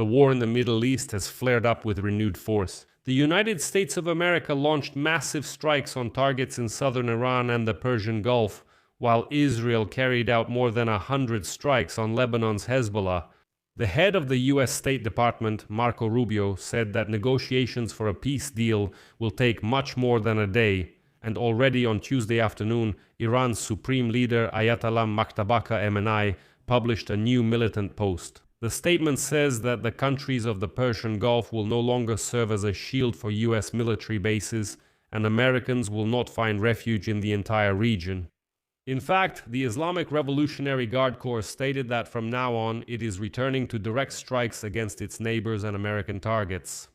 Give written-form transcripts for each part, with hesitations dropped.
The war in the Middle East has flared up with renewed force. The United States of America launched massive strikes on targets in southern Iran and the Persian Gulf, while Israel carried out more than 100 strikes on Lebanon's Hezbollah. The head of the U.S. State Department, Marco Rubio, said that negotiations for a peace deal will take much more than a day, and already on Tuesday afternoon, Iran's supreme leader Ayatollah Maktabaka MNI published a new militant post. The statement says that the countries of the Persian Gulf will no longer serve as a shield for U.S. military bases, and Americans will not find refuge in the entire region. In fact, the Islamic Revolutionary Guard Corps stated that from now on it is returning to direct strikes against its neighbors and American targets.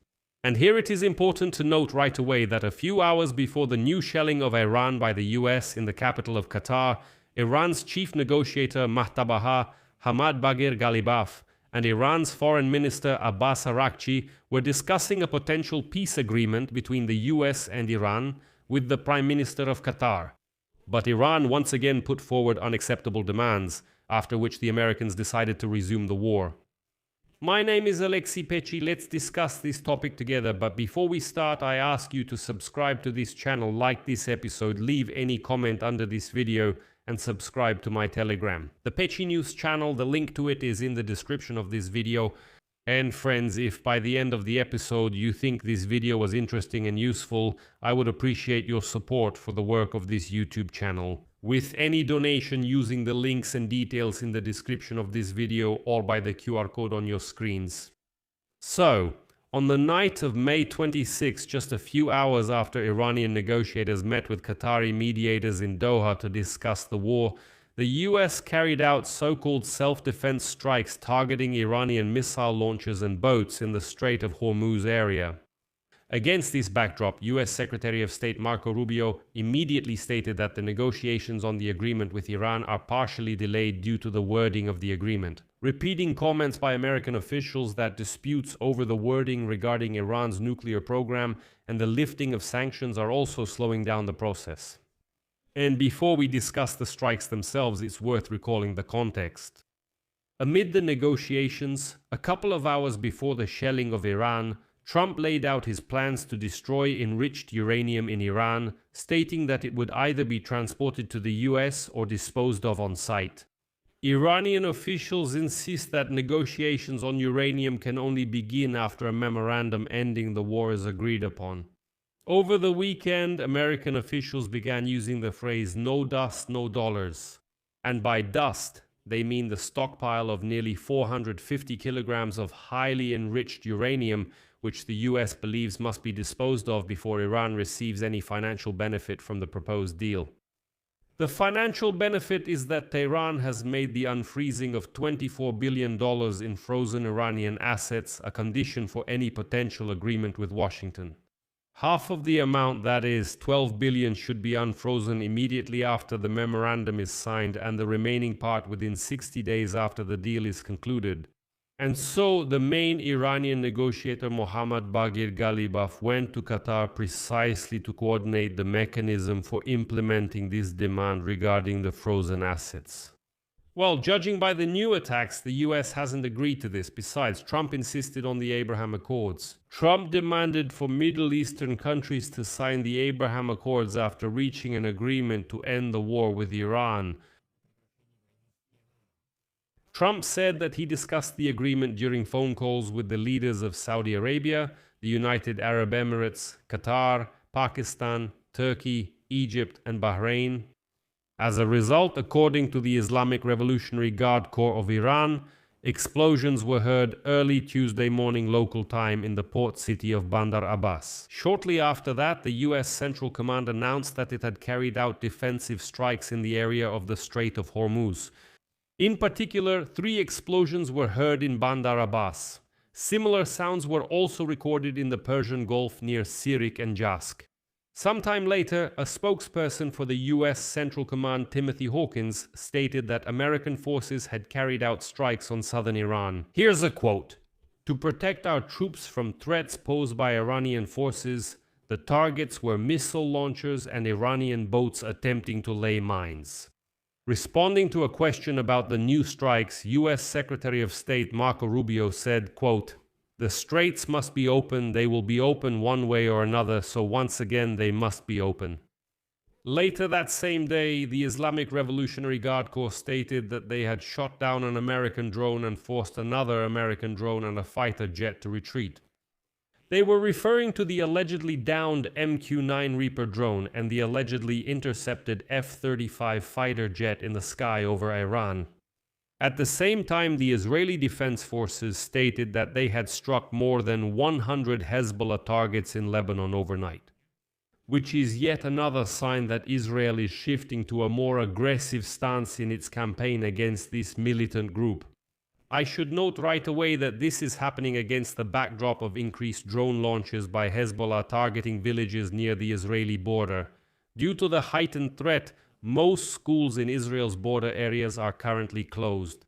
And here it is important to note right away that a few hours before the new shelling of Iran by the US in the capital of Qatar, Iran's chief negotiator Mahtabaha Hamad Bagir Ghalibaf and Iran's foreign minister Abbas Araghchi were discussing a potential peace agreement between the US and Iran with the Prime Minister of Qatar. But Iran once again put forward unacceptable demands, after which the Americans decided to resume the war. My name is Alexei Pechi. Let's discuss this topic together, but before we start, I ask you to subscribe to this channel, like this episode, leave any comment under this video, and subscribe to my Telegram. The Pechi News channel, the link to it is in the description of this video. And friends, if by the end of the episode you think this video was interesting and useful, I would appreciate your support for the work of this YouTube channel, with any donation using the links and details in the description of this video or by the QR code on your screens. So, on the night of May 26, just a few hours after Iranian negotiators met with Qatari mediators in Doha to discuss the war, the US carried out so-called self-defense strikes targeting Iranian missile launchers and boats in the Strait of Hormuz area. Against this backdrop, US Secretary of State Marco Rubio immediately stated that the negotiations on the agreement with Iran are partially delayed due to the wording of the agreement, repeating comments by American officials that disputes over the wording regarding Iran's nuclear program and the lifting of sanctions are also slowing down the process. And before we discuss the strikes themselves, it's worth recalling the context. Amid the negotiations, a couple of hours before the shelling of Iran, Trump laid out his plans to destroy enriched uranium in Iran, stating that it would either be transported to the US or disposed of on site. Iranian officials insist that negotiations on uranium can only begin after a memorandum ending the war is agreed upon. Over the weekend, American officials began using the phrase "no dust, no dollars." And by dust, they mean the stockpile of nearly 450 kilograms of highly enriched uranium, which the US believes must be disposed of before Iran receives any financial benefit from the proposed deal. The financial benefit is that Tehran has made the unfreezing of $24 billion in frozen Iranian assets a condition for any potential agreement with Washington. Half of the amount, that is, $12 billion, should be unfrozen immediately after the memorandum is signed and the remaining part within 60 days after the deal is concluded. And so the main Iranian negotiator Mohammad Bagir Ghalibaf went to Qatar precisely to coordinate the mechanism for implementing this demand regarding the frozen assets. Well, judging by the new attacks, the US hasn't agreed to this. Besides, Trump insisted on the Abraham Accords. Trump demanded for Middle Eastern countries to sign the Abraham Accords after reaching an agreement to end the war with Iran. Trump said that he discussed the agreement during phone calls with the leaders of Saudi Arabia, the United Arab Emirates, Qatar, Pakistan, Turkey, Egypt, and Bahrain. As a result, according to the Islamic Revolutionary Guard Corps of Iran, explosions were heard early Tuesday morning local time in the port city of Bandar Abbas. Shortly after that, the US Central Command announced that it had carried out defensive strikes in the area of the Strait of Hormuz. In particular, 3 explosions were heard in Bandar Abbas. Similar sounds were also recorded in the Persian Gulf near Sirik and Jask. Sometime later, a spokesperson for the US Central Command, Timothy Hawkins, stated that American forces had carried out strikes on southern Iran. Here's a quote: "To protect our troops from threats posed by Iranian forces, the targets were missile launchers and Iranian boats attempting to lay mines." Responding to a question about the new strikes, U.S. Secretary of State Marco Rubio said, quote, "The straits must be open, they will be open one way or another, so once again they must be open." Later that same day, the Islamic Revolutionary Guard Corps stated that they had shot down an American drone and forced another American drone and a fighter jet to retreat. They were referring to the allegedly downed MQ-9 Reaper drone and the allegedly intercepted F-35 fighter jet in the sky over Iran. At the same time, the Israeli Defense Forces stated that they had struck more than 100 Hezbollah targets in Lebanon overnight, which is yet another sign that Israel is shifting to a more aggressive stance in its campaign against this militant group. I should note right away that this is happening against the backdrop of increased drone launches by Hezbollah targeting villages near the Israeli border. Due to the heightened threat, most schools in Israel's border areas are currently closed.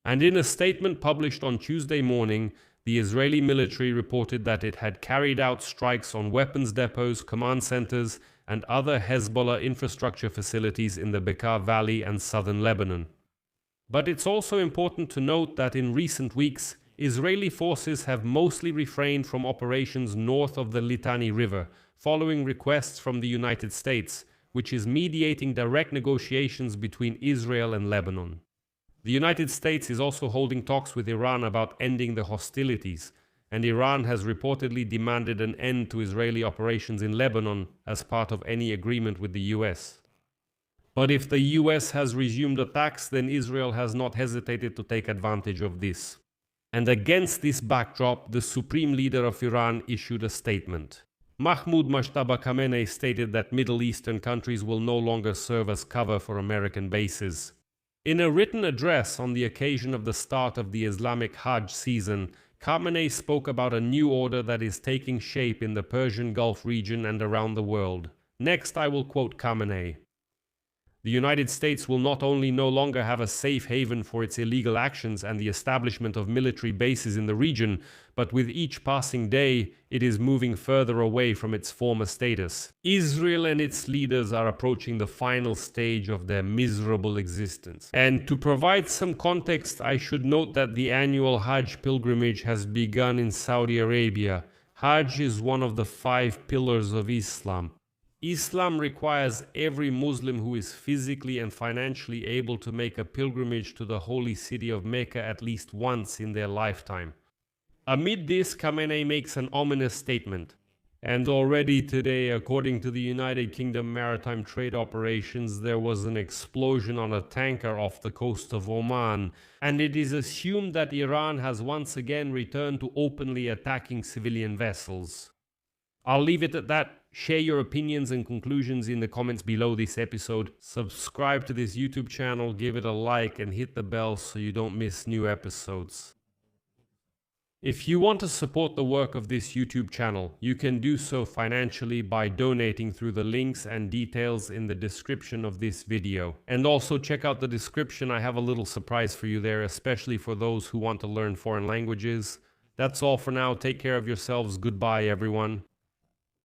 And in a statement published on Tuesday morning, the Israeli military reported that it had carried out strikes on weapons depots, command centers, and other Hezbollah infrastructure facilities in the Bekaa Valley and southern Lebanon. But it's also important to note that in recent weeks, Israeli forces have mostly refrained from operations north of the Litani River, following requests from the United States, which is mediating direct negotiations between Israel and Lebanon. The United States is also holding talks with Iran about ending the hostilities, and Iran has reportedly demanded an end to Israeli operations in Lebanon as part of any agreement with the US. But if the US has resumed attacks, then Israel has not hesitated to take advantage of this. And against this backdrop, the supreme leader of Iran issued a statement. Mahmoud Mashtaba Khamenei stated that Middle Eastern countries will no longer serve as cover for American bases. In a written address on the occasion of the start of the Islamic Hajj season, Khamenei spoke about a new order that is taking shape in the Persian Gulf region and around the world. Next, I will quote Khamenei. The United States will not only no longer have a safe haven for its illegal actions and the establishment of military bases in the region, but with each passing day, it is moving further away from its former status. Israel and its leaders are approaching the final stage of their miserable existence. And to provide some context, I should note that the annual Hajj pilgrimage has begun in Saudi Arabia. Hajj is one of the 5 pillars of Islam. Islam requires every Muslim who is physically and financially able to make a pilgrimage to the holy city of Mecca at least once in their lifetime. Amid this, Khamenei makes an ominous statement. And already today, according to the United Kingdom Maritime Trade Operations, there was an explosion on a tanker off the coast of Oman, and it is assumed that Iran has once again returned to openly attacking civilian vessels. I'll leave it at that. Share your opinions and conclusions in the comments below this episode. Subscribe to this YouTube channel, give it a like, and hit the bell so you don't miss new episodes. If you want to support the work of this YouTube channel, you can do so financially by donating through the links and details in the description of this video. And also check out the description, I have a little surprise for you there, especially for those who want to learn foreign languages. That's all for now, take care of yourselves, goodbye everyone.